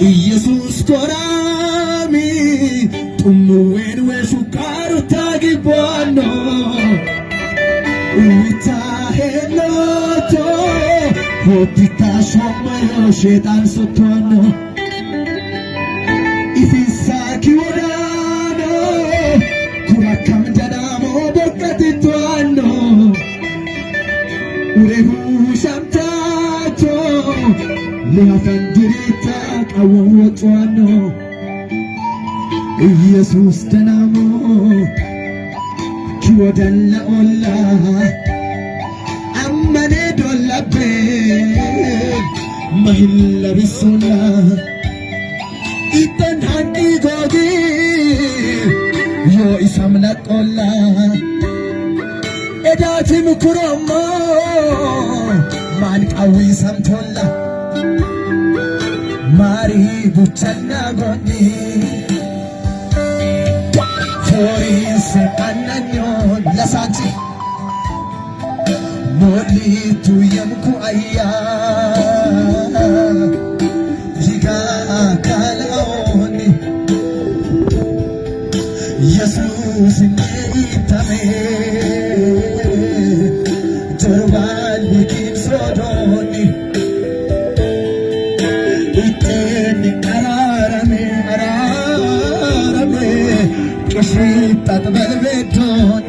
ኢየሱስ ኮራሚ ጡሙዌን ወሹካሩ ታጊቧኖ ኡታሄሎቶ ሆቲታ ሾማዮ ሼጣን ሶቶኖ ኢፊሳኪ ወዳኖ ኩራካም ጀናሞ በቀትቷኖ ኡሬሁ ሻምታቾ ለፈንድሪታ ቀወወጧኖ ኢየሱስ ደናሞ ኪወደለ ኦላ አመኔ ዶለቤ መሂለ ቢሶላ ኢተን ሃንዲ ጎጊ ዮ ኢሳምለቆላ ኤዳቲም ኩሮሞ ማንቃዊ ሰምቶላ ማሪ ቡቸና ጎኒ ፎሪስ አናኞን ለሳንቺ ሞሊቱ የምኩ አያ ይጋ ካላኦኒ ኢየሱስ ኔታሜ ጀርባል ቢኪም ሶዶኒ ኢቴን አራረሜ አራረሜ ቅሽጣት በልቤቶኒ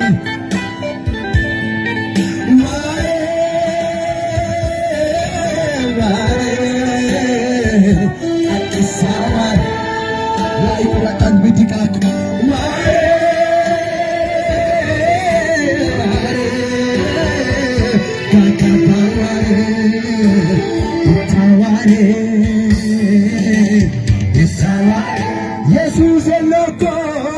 Jesus è loco